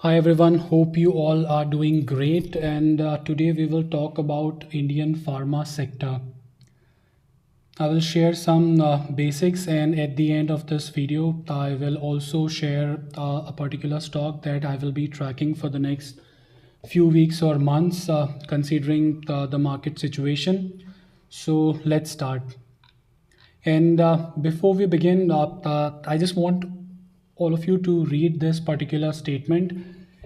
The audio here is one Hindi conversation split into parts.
Hi everyone, hope you all are doing great. And today we will talk about Indian pharma sector. I will share some basics, and at the end of this video, I will also share a particular stock that I will be tracking for the next few weeks or months, considering the market situation. So let's start. And before we begin, I just want all of you to read this particular statement.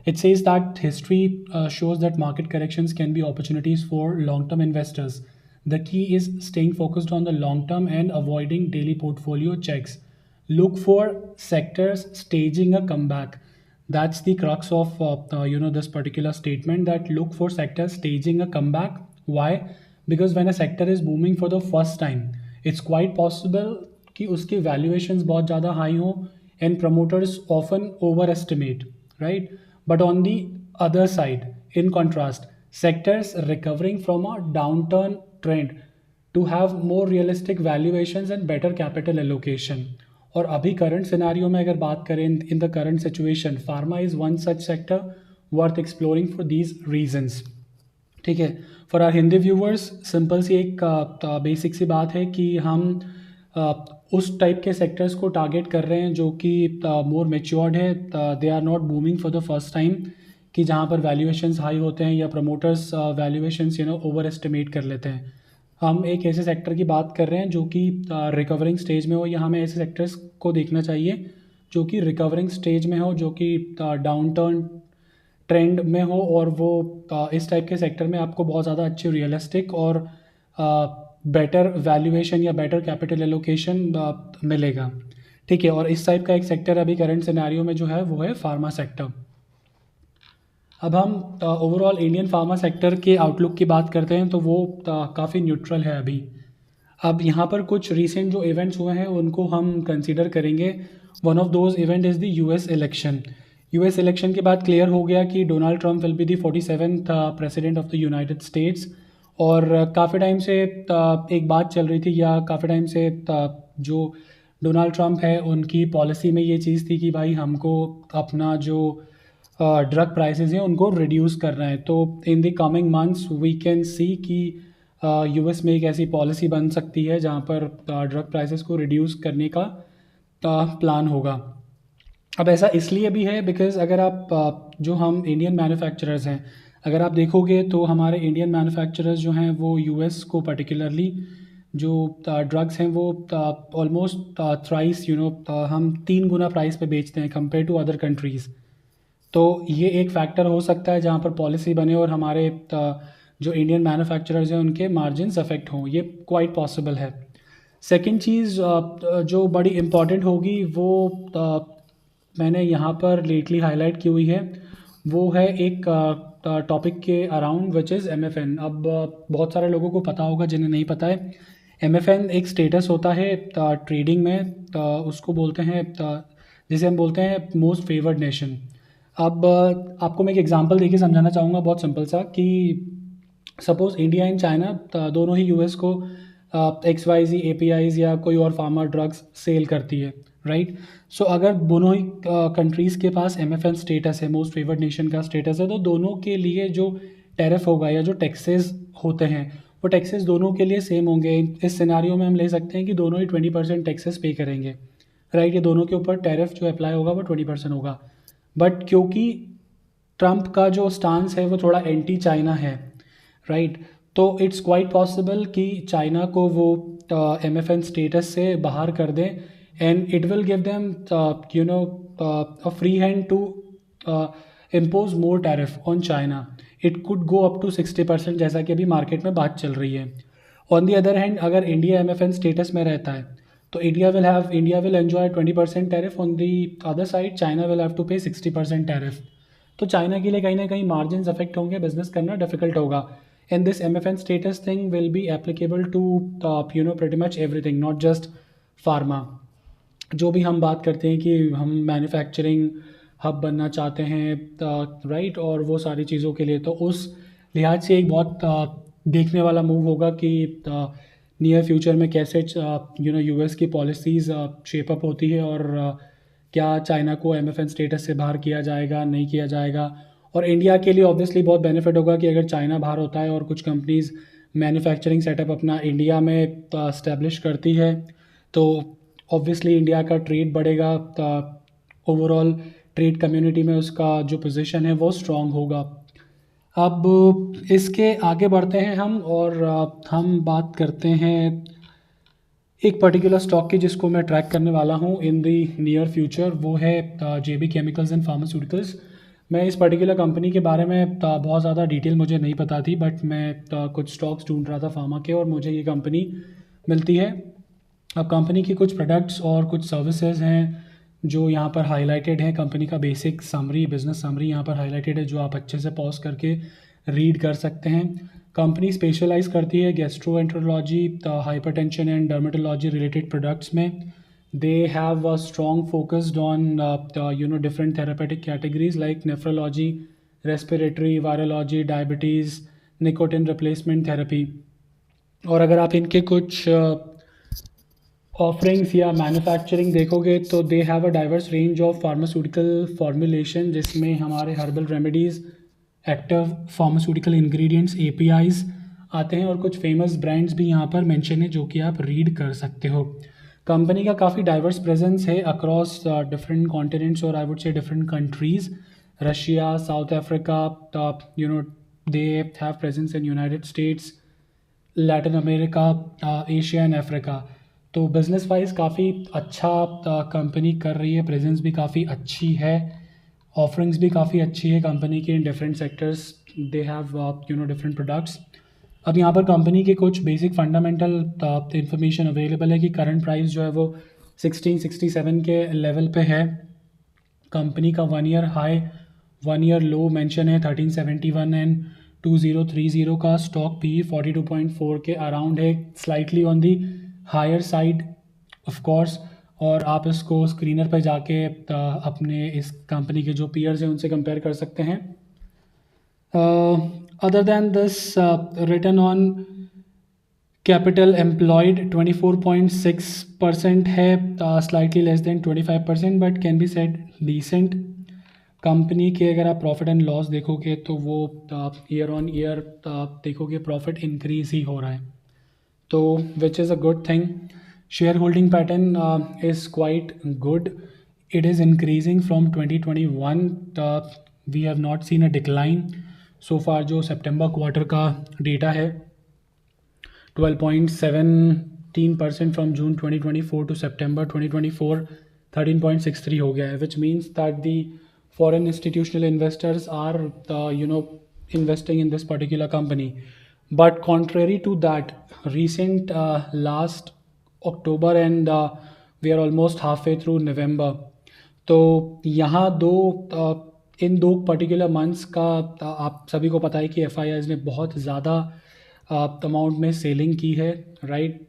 It says that history shows that market corrections can be opportunities for long term investors. The key is staying focused on the long term and avoiding daily portfolio checks. Look for sectors staging a comeback. That's the crux of this particular statement, that look for sectors staging a comeback. Why? Because when a sector is booming for the first time, it's quite possible कि उसकी valuations बहुत ज़्यादा high हो, and promoters often overestimate, right? But on the other side, in contrast, sectors recovering from a downturn trend to have more realistic valuations and better capital allocation. और अभी करंट सिनारियो में अगर बात करें, in the current situation, pharma is one such sector worth exploring for these reasons. ठीक है. For our Hindi viewers, simple सी एक बेसिक सी बात है कि हम उस टाइप के सेक्टर्स को टारगेट कर रहे हैं जो कि मोर मेच्योर्ड है, they are not booming for the first time, कि जहाँ पर वैल्यूएशंस हाई होते हैं या प्रमोटर्स वैल्यूएशंस ओवर एस्टिमेट कर लेते हैं. हम एक ऐसे सेक्टर की बात कर रहे हैं जो कि रिकवरिंग स्टेज में हो, या हमें ऐसे सेक्टर्स को देखना चाहिए जो कि रिकवरिंग स्टेज में हो, जो कि डाउन टर्न ट्रेंड में हो, और वो इस टाइप के सेक्टर में आपको बहुत ज़्यादा अच्छी रियलिस्टिक और बेटर वैल्यूएशन या बेटर कैपिटल एलोकेशन मिलेगा. ठीक है. और इस टाइप का एक सेक्टर अभी करंट सिनेरियो में जो है वो है फार्मा सेक्टर. अब हम ओवरऑल इंडियन फार्मा सेक्टर के आउटलुक की बात करते हैं तो वो काफ़ी न्यूट्रल है अभी. अब यहाँ पर कुछ रिसेंट जो इवेंट्स हुए हैं उनको हम कंसीडर करेंगे. One of those event is the US election. US election के बाद क्लियर हो गया कि Donald Trump will be the 47th president of the United states. और काफ़ी टाइम से एक बात चल रही थी, या काफ़ी टाइम से जो डोनाल्ड ट्रंप है उनकी पॉलिसी में ये चीज़ थी कि भाई हमको अपना जो ड्रग प्राइसेस हैं उनको रिड्यूस करना है. तो in the coming months we can see कि यूएस में एक ऐसी पॉलिसी बन सकती है जहाँ पर ड्रग प्राइसेस को रिड्यूस करने का प्लान होगा. अब ऐसा इसलिए भी है बिकॉज़ अगर आप जो हम इंडियन मैन्युफैक्चरर्स हैं, अगर आप देखोगे तो हमारे इंडियन मैन्युफैक्चरर्स जो हैं वो यूएस को पर्टिकुलरली जो ड्रग्स हैं वो ऑलमोस्ट थ्राइस हम 3 गुना प्राइस पे बेचते हैं कंपेयर टू अदर कंट्रीज़. तो ये एक फैक्टर हो सकता है जहाँ पर पॉलिसी बने और हमारे जो इंडियन मैन्युफैक्चरर्स हैं उनके मार्जिन्स अफेक्ट हों. ये क्वाइट पॉसिबल है. सेकंड चीज़ जो बड़ी इम्पॉर्टेंट होगी वो मैंने यहाँ पर लेटली हाईलाइट की हुई है, वो है एक टॉपिक के अराउंड विच इज़ एमएफएन. अब बहुत सारे लोगों को पता होगा, जिन्हें नहीं पता है, एमएफएन एक स्टेटस होता है ट्रेडिंग में. उसको बोलते हैं जिसे हम बोलते हैं मोस्ट फेवर्ड नेशन. अब आपको मैं एक एग्जांपल देके समझाना चाहूँगा, बहुत सिंपल सा, कि सपोज़ इंडिया एंड चाइना दोनों ही यूएस को एक्स वाई जी एपीआईज़ या कोई और फार्मा ड्रग्स सेल करती है, राइट. सो अगर दोनों ही कंट्रीज़ के पास एमएफएन स्टेटस है, मोस्ट फेवर्ड नेशन का स्टेटस है, तो दोनों के लिए जो टैरिफ होगा या जो टैक्सेस होते हैं वो टैक्सेस दोनों के लिए सेम होंगे. इस सिनारियो में हम ले सकते हैं कि दोनों ही 20% टैक्सेस पे करेंगे, राइट. ये दोनों के ऊपर टैरिफ जो अप्लाई होगा वो 20% होगा. बट क्योंकि ट्रंप का जो स्टांस है वो थोड़ा एंटी चाइना है, राइट, तो इट्स क्वाइट पॉसिबल कि चाइना को वो एमएफएन स्टेटस से बाहर कर दें, and it will give them a free hand to impose more tariff on China. It could go up to 60%, जैसा कि अभी मार्केट में बात चल रही है. ऑन दी अदर हैंड, अगर इंडिया एमएफएन स्टेटस में रहता है तो India will enjoy 20% tariff. On the other side China will have to pay 60% tariff. तो चाइना के लिए कहीं ना कहीं मार्जिन अफेक्ट होंगे, बिजनेस करना डिफिकल्ट होगा. And this MFN status thing will be applicable to pretty much everything, not just pharma. जो भी हम बात करते हैं कि हम मैन्युफैक्चरिंग हब बनना चाहते हैं, राइट, और वो सारी चीज़ों के लिए, तो उस लिहाज से एक बहुत देखने वाला मूव होगा कि नियर फ्यूचर में कैसे यूएस की पॉलिसीज़ शेप अप होती है, और क्या चाइना को MFN स्टेटस से बाहर किया जाएगा, नहीं किया जाएगा। और इंडिया के लिए ऑब्वियसली बहुत बेनिफिट होगा कि अगर चाइना बाहर होता है और कुछ कंपनीज़ मैन्युफैक्चरिंग सेटअप अपना इंडिया में इस्टेब्लिश करती है, तो ऑब्वियसली इंडिया का ट्रेड बढ़ेगा, ओवरऑल ट्रेड कम्युनिटी में उसका जो पोजीशन है वो स्ट्रांग होगा। अब इसके आगे बढ़ते हैं हम, और हम बात करते हैं एक पर्टिकुलर स्टॉक की जिसको मैं ट्रैक करने वाला हूँ इन दी नियर फ्यूचर। वो है JB केमिकल्स एंड फार्मास्यूटिकल्स। मैं इस पर्टिकुलर कंपनी के बारे में बहुत ज़्यादा डिटेल मुझे नहीं पता थी, बट मैं कुछ स्टॉक्स ढूंढ रहा था फार्मा के, और मुझे ये कंपनी मिलती है। अब कंपनी की कुछ प्रोडक्ट्स और कुछ सर्विसेज हैं जो यहाँ पर हाईलाइटेड हैं। कंपनी का बेसिक समरी, बिजनेस समरी यहाँ पर हाईलाइटेड है, जो आप अच्छे से पॉज करके रीड कर सकते हैं। कंपनी स्पेशलाइज करती है gastroenterology, hypertension and dermatology related products में। They have a strong focused on different therapeutic categories like nephrology, respiratory, virology, diabetes, nicotine replacement therapy. और अगर आप इनके कुछ ऑफरिंग्स या मैन्युफैक्चरिंग देखोगे तो दे have a diverse range of pharmaceutical formulation, जिसमें हमारे herbal remedies, active pharmaceutical ingredients, APIs आते हैं, और कुछ फेमस ब्रांड्स भी यहाँ पर मेंशन है जो कि आप रीड कर सकते हो। कंपनी का काफ़ी डाइवर्स प्रेजेंस है अक्रॉस डिफरेंट कॉन्टिनेंट्स, और I would say different countries. Russia, south Africa, they have presence in United states, Latin America, Asia and Africa. तो बिज़नेस वाइज काफ़ी अच्छा कंपनी कर रही है, प्रेजेंस भी काफ़ी अच्छी है, ऑफरिंग्स भी काफ़ी अच्छी है कंपनी की in different sectors. They have different products. अब यहाँ पर कंपनी के कुछ बेसिक फंडामेंटल इंफॉर्मेशन अवेलेबल है कि करंट प्राइस जो है वो 1667 के लेवल पे है। कंपनी का 1 ईयर हाई, 1 ईयर लो मेंशन है 1371, एंड 2030 का स्टॉक पी 42.4 के अराउंड है, slightly on the higher side of course. और आप इसको स्क्रीनर पर जाके अपने इस कंपनी के जो पीयर्स हैं उनसे कंपेयर कर सकते हैं। Other than this, return on capital employed 24.6% है, slightly less than 25%, but can be said decent. Company के अगर आप प्रॉफिट एंड लॉस देखोगे तो वो ईयर ऑन ईयर देखोगे प्रॉफिट इंक्रीज ही हो रहा है, तो which is a good thing. Share holding pattern is quite good, it is increasing from 2021। We have not seen a decline so far. जो सितंबर क्वार्टर का डेटा है 12.17% फ्रॉम जून 2024 टू सितंबर 2024 13.63 हो गया है, which means that the foreign institutional investors are investing in this particular company. But contrary to that, recent last October, and we are almost halfway through November, तो यहाँ इन दो पर्टिकुलर मंथ्स का आप सभी को पता है कि FIIs ने बहुत ज़्यादा अमाउंट में सेलिंग की है, राइट।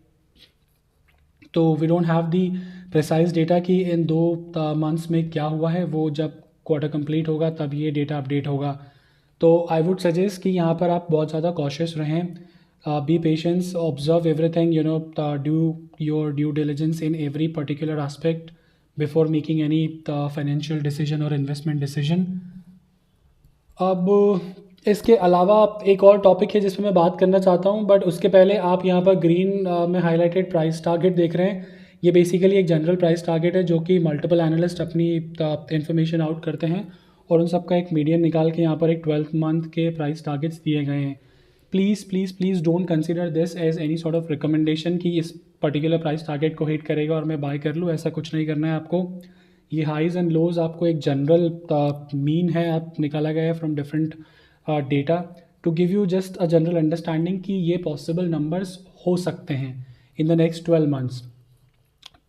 तो we don't have the precise data कि इन दो मंथ्स में क्या हुआ है, वो जब क्वार्टर कंप्लीट होगा तब ये डेटा अपडेट होगा। तो आई वुड सजेस्ट कि यहाँ पर आप बहुत ज़्यादा कॉशियस रहें, B patience, observe everything, do your due diligence in every particular aspect before making any financial decision और इन्वेस्टमेंट डिसीजन। अब इसके अलावा एक और टॉपिक है जिस पे मैं बात करना चाहता हूँ, बट उसके पहले आप यहाँ पर ग्रीन में हाईलाइटेड प्राइस टारगेट देख रहे हैं। ये बेसिकली एक जनरल प्राइस टारगेट है जो कि मल्टीपल एनालिस्ट अपनी इन्फॉर्मेशन आउट करते हैं, और उन सबका एक मीडियन निकाल के यहाँ पर एक 12 मंथ के प्राइस टारगेट्स दिए गए हैं। Please please please don't consider this as any sort of recommendation कि इस पर्टिकुलर प्राइस टारगेट को हिट करेगा और मैं बाय कर लूँ, ऐसा कुछ नहीं करना है आपको। ये हाइज़ एंड लोज आपको एक जनरल मीन है, आप निकाला गया है from different data to give you just a general understanding कि ये पॉसिबल नंबर्स हो सकते हैं इन द नेक्स्ट 12 मंथ्स।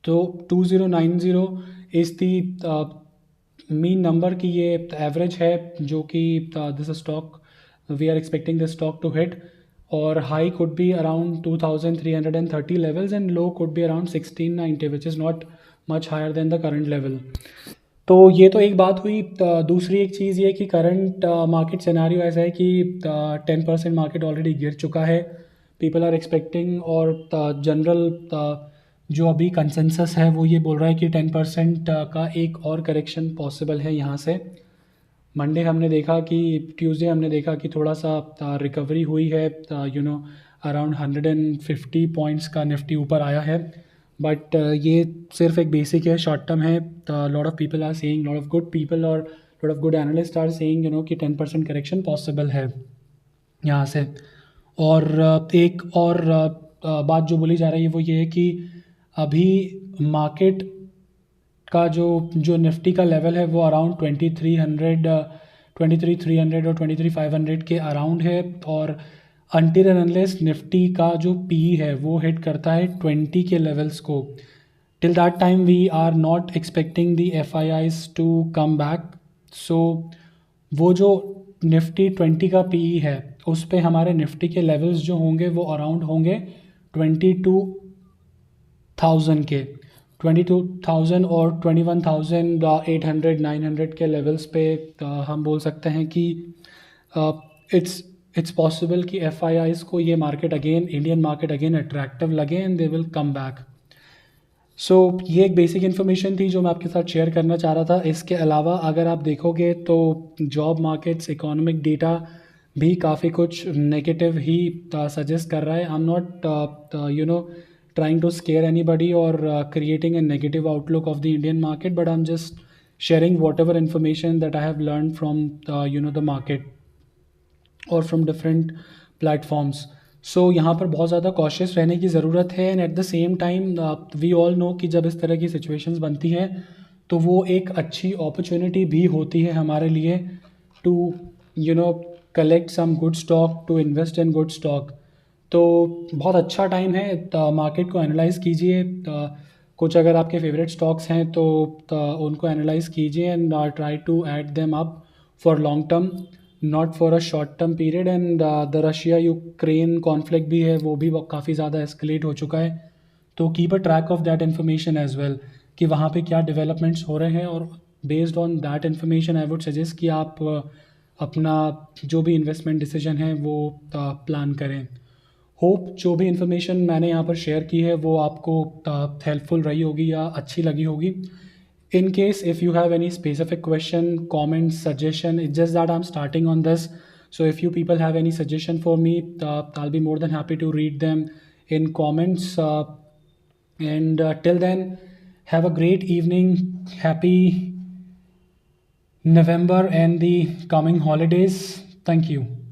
तो 2090 इज़ दी मीन नंबर की ये एवरेज है जो कि this stock we are expecting this stock to hit, और high could be around 2330 levels and low could be around 1690, which is not much higher than the current level. तो ये तो एक बात हुई। दूसरी एक चीज़ ये कि करंट मार्केट सिनेरियो ऐसा है कि 10% मार्केट ऑलरेडी गिर चुका है। पीपल आर एक्सपेक्टिंग, और जनरल जो अभी कंसेंसस है वो ये बोल रहा है कि 10% का एक और करेक्शन पॉसिबल है यहाँ से। मंडे हमने देखा कि ट्यूसडे हमने देखा कि थोड़ा सा रिकवरी हुई है, अराउंड 150 पॉइंट्स का निफ्टी ऊपर आया है। बट ये सिर्फ एक बेसिक है, शॉर्ट टर्म है। Lot of people are saying, lot of good people और lot of good analyst are saying कि 10% करेक्शन पॉसिबल है यहाँ से। और एक और बात जो बोली जा रही है वो ये है कि अभी मार्केट का जो जो निफ्टी का लेवल है वो अराउंड 2300 और 23,500 के अराउंड है। और अनटिल एंड अनलेस निफ्टी का जो पी है वो हिट करता है 20 के लेवल्स को, till that time we are not expecting the F I I's to come back. So वो जो निफ्टी 20 का पी है उस पे हमारे निफ्टी के लेवल्स जो होंगे वो अराउंड होंगे 22,000 के, 22,000 और 21,800 900 के लेवल्स पे हम बोल सकते हैं कि इट्स इट्स पॉसिबल कि एफ आई आईज को ये market again, Indian market again attractive लगे and they will come back. So ये एक बेसिक इन्फॉर्मेशन थी जो मैं आपके साथ शेयर करना चाह रहा था। इसके अलावा अगर आप देखोगे तो जॉब मार्केट्स, इकोनॉमिक डेटा भी काफ़ी कुछ नेगेटिव ही सजेस्ट कर रहा है। I am not trying to scare anybody or creating a negative outlook of the Indian market, but I'm just sharing whatever information that I have learned from the market और फ्रॉम डिफरेंट प्लेटफॉर्म्स। सो यहाँ पर बहुत ज़्यादा कॉशियस रहने की ज़रूरत है। And at the same time we all know कि जब इस तरह की सिचुएशंस बनती हैं तो वो एक अच्छी अपॉर्चुनिटी भी होती है हमारे लिए to collect some good stock, to invest in good stock. तो बहुत अच्छा टाइम है, मार्केट को एनालाइज़ कीजिए। कुछ अगर आपके फेवरेट स्टॉक्स हैं तो उनको एनालाइज़ कीजिए and try to add them up for long term, not for a short term period. And the Russia Ukraine conflict भी है, वो भी काफ़ी ज़्यादा एस्केलेट हो चुका है। तो keep a track of that information as well कि वहाँ पे क्या डेवलपमेंट्स हो रहे हैं, और based on that information I would suggest कि आप अपना जो भी इन्वेस्टमेंट डिसीजन है वो प्लान करें। होप जो भी इन्फॉर्मेशन मैंने यहाँ पर शेयर की है वो आपको हेल्पफुल रही होगी या अच्छी लगी होगी। In case if you have any specific question, comment, suggestion, it's just that I'm starting on this. So if you people have any suggestion for me, I'll be more than happy to read them in comments. And till then, have a great evening. Happy November and the coming holidays. Thank you.